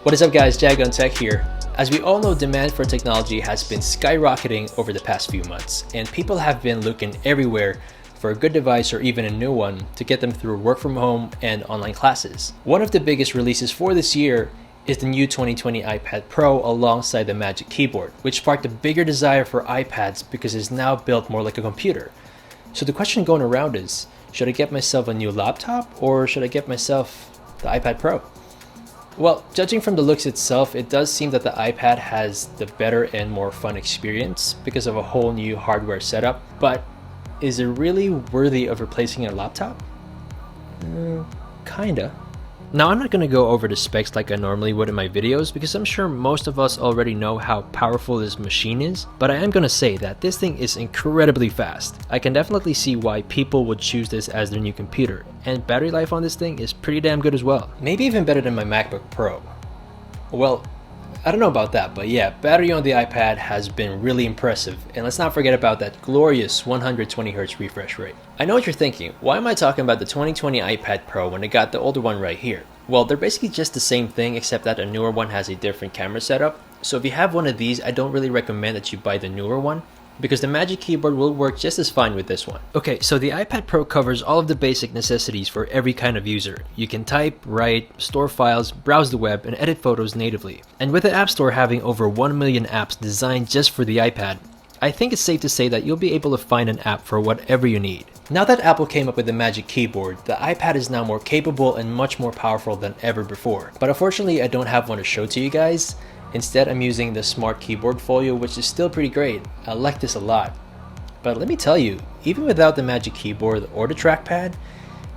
What is up guys, Untitled here. As we all know, demand for technology has been skyrocketing over the past few months, and people have been looking everywhere for a good device or even a new one to get them through work from home and online classes. One of the biggest releases for this year is the new 2020 iPad Pro alongside the Magic Keyboard, which sparked a bigger desire for iPads because it's now built more like a computer. So the question going around is, should I get myself a new laptop or should I get myself the iPad Pro? Well, judging from the looks itself, it does seem that the iPad has the better and more fun experience because of a whole new hardware setup, but is it really worthy of replacing a laptop? Kinda. Now, I'm not going to go over the specs like I normally would in my videos because I'm sure most of us already know how powerful this machine is, but I am going to say that this thing is incredibly fast. I can definitely see why people would choose this as their new computer, and battery life on this thing is pretty damn good as well. Maybe even better than my MacBook Pro. Well, I don't know about that, but yeah, battery on the iPad has been really impressive, and let's not forget about that glorious 120Hz refresh rate. I know what you're thinking, why am I talking about the 2020 iPad Pro when I got the older one right here? Well, they're basically just the same thing except that a newer one has a different camera setup, so if you have one of these, I don't really recommend that you buy the newer one, because the Magic Keyboard will work just as fine with this one. Okay, so the iPad Pro covers all of the basic necessities for every kind of user. You can type, write, store files, browse the web, and edit photos natively. And with the App Store having over 1 million apps designed just for the iPad, I think it's safe to say that you'll be able to find an app for whatever you need. Now that Apple came up with the Magic Keyboard, the iPad is now more capable and much more powerful than ever before. But unfortunately, I don't have one to show to you guys. Instead, I'm using the Smart Keyboard Folio, which is still pretty great. I like this a lot. But let me tell you, even without the Magic Keyboard or the TrackPad,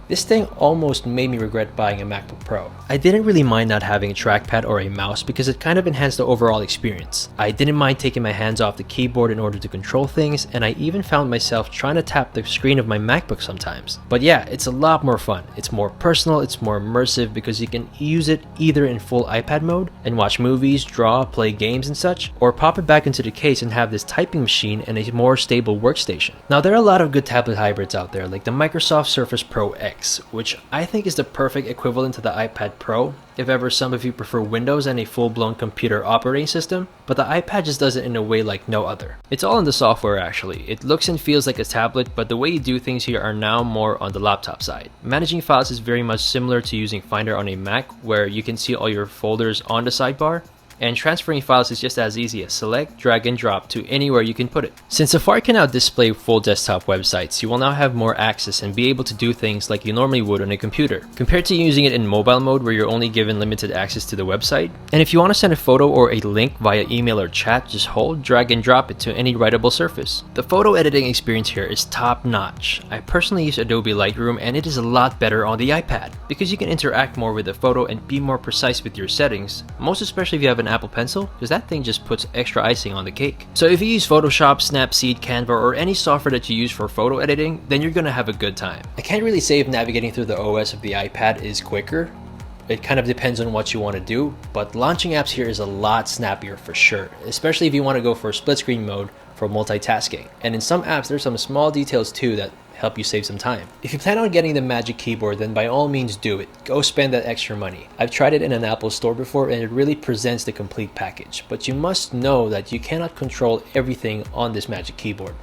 this thing almost made me regret buying a MacBook Pro. I didn't really mind not having a trackpad or a mouse because it kind of enhanced the overall experience. I didn't mind taking my hands off the keyboard in order to control things, and I even found myself trying to tap the screen of my MacBook sometimes. But yeah, it's a lot more fun. It's more personal, it's more immersive because you can use it either in full iPad mode and watch movies, draw, play games and such, or pop it back into the case and have this typing machine and a more stable workstation. Now, there are a lot of good tablet hybrids out there like the Microsoft Surface Pro X, which I think is the perfect equivalent to the iPad Pro if ever some of you prefer Windows and a full-blown computer operating system, but the iPad just does it in a way like no other. It's all in the software actually. It looks and feels like a tablet, but the way you do things here are now more on the laptop side. Managing files is very much similar to using Finder on a Mac, where you can see all your folders on the sidebar, and transferring files is just as easy as select, drag and drop to anywhere you can put it. Since Safari can now display full desktop websites, you will now have more access and be able to do things like you normally would on a computer, compared to using it in mobile mode where you're only given limited access to the website. And if you want to send a photo or a link via email or chat, just hold, drag and drop it to any writable surface. The photo editing experience here is top notch. I personally use Adobe Lightroom and it is a lot better on the iPad because you can interact more with the photo and be more precise with your settings, most especially if you have an Apple Pencil, because that thing just puts extra icing on the cake. So if you use Photoshop, Snapseed, Canva, or any software that you use for photo editing, then you're gonna have a good time. I can't really say if navigating through the OS of the iPad is quicker. It kind of depends on what you want to do, but launching apps here is a lot snappier for sure, especially if you want to go for split screen mode for multitasking. And in some apps, there's some small details too that help you save some time. If you plan on getting the Magic Keyboard, then by all means do it. Go spend that extra money. I've tried it in an Apple store before and it really presents the complete package, but you must know that you cannot control everything on this Magic Keyboard.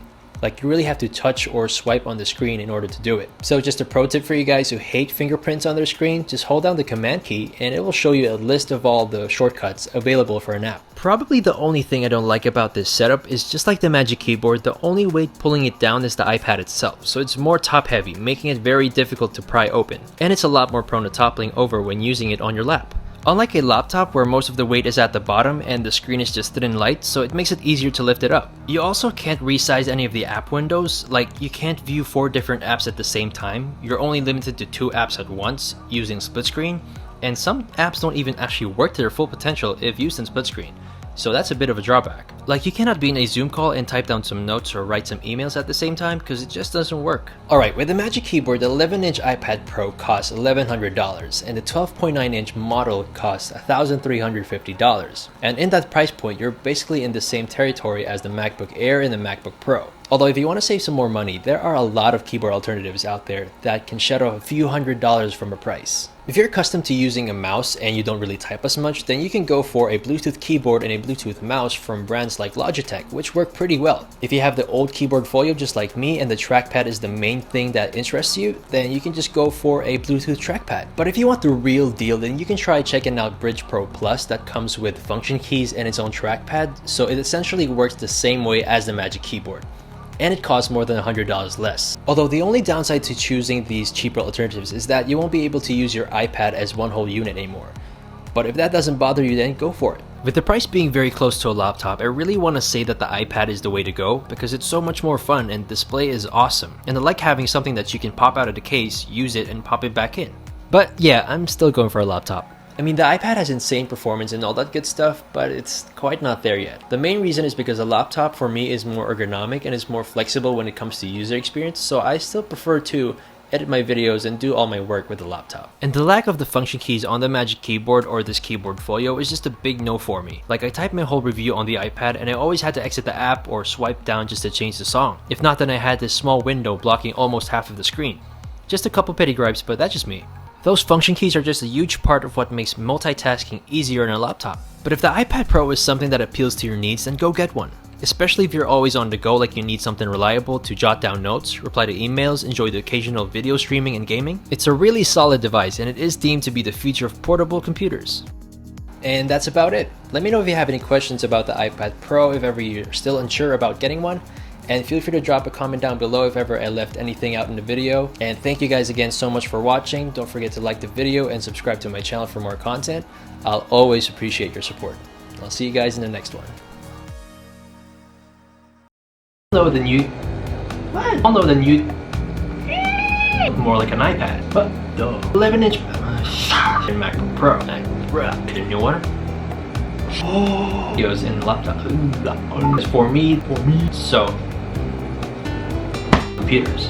Like, you really have to touch or swipe on the screen in order to do it. So just a pro tip for you guys who hate fingerprints on their screen, just hold down the command key and it will show you a list of all the shortcuts available for an app. Probably the only thing I don't like about this setup is, just like the Magic Keyboard, the only weight pulling it down is the iPad itself, so it's more top heavy, making it very difficult to pry open. And it's a lot more prone to toppling over when using it on your lap. Unlike a laptop where most of the weight is at the bottom and the screen is just thin and light, so it makes it easier to lift it up. You also can't resize any of the app windows, like you can't view 4 different apps at the same time. You're only limited to 2 apps at once using split screen, and some apps don't even actually work to their full potential if used in split screen. So that's a bit of a drawback. Like, you cannot be in a Zoom call and type down some notes or write some emails at the same time because it just doesn't work. Alright, with the Magic Keyboard, the 11-inch iPad Pro costs $1,100 and the 12.9-inch model costs $1,350. And in that price point, you're basically in the same territory as the MacBook Air and the MacBook Pro. Although if you want to save some more money, there are a lot of keyboard alternatives out there that can shed off a few $100s from a price. If you're accustomed to using a mouse and you don't really type as much, then you can go for a Bluetooth keyboard and a Bluetooth mouse from brands like Logitech, which work pretty well. If you have the old keyboard folio just like me and the trackpad is the main thing that interests you, then you can just go for a Bluetooth trackpad. But if you want the real deal, then you can try checking out Brydge Pro Plus that comes with function keys and its own trackpad, so it essentially works the same way as the Magic Keyboard. And it costs more than $100 less. Although the only downside to choosing these cheaper alternatives is that you won't be able to use your iPad as one whole unit anymore. But if that doesn't bother you, then go for it. With the price being very close to a laptop, I really want to say that the iPad is the way to go because it's so much more fun and display is awesome. And I like having something that you can pop out of the case, use it, and pop it back in. But yeah, I'm still going for a laptop. I mean, the iPad has insane performance and all that good stuff, but it's quite not there yet. The main reason is because a laptop for me is more ergonomic and is more flexible when it comes to user experience, so I still prefer to edit my videos and do all my work with the laptop. And the lack of the function keys on the Magic Keyboard or this keyboard folio is just a big no for me. Like, I typed my whole review on the iPad and I always had to exit the app or swipe down just to change the song. If not, then I had this small window blocking almost half of the screen. Just a couple petty gripes, but that's just me. Those function keys are just a huge part of what makes multitasking easier on a laptop. But if the iPad Pro is something that appeals to your needs, then go get one. Especially if you're always on the go, like you need something reliable to jot down notes, reply to emails, enjoy the occasional video streaming and gaming. It's a really solid device and it is deemed to be the future of portable computers. And that's about it. Let me know if you have any questions about the iPad Pro, if ever you're still unsure about getting one. And feel free to drop a comment down below if ever I left anything out in the video. And thank you guys again so much for watching. Don't forget to like the video and subscribe to my channel for more content. I'll always appreciate your support. I'll see you guys in the next one. Although the new... What? Although the new... More like an iPad. But duh. 11-inch... MacBook Pro. The new one. Videos in the laptop. It's for me. So... computers.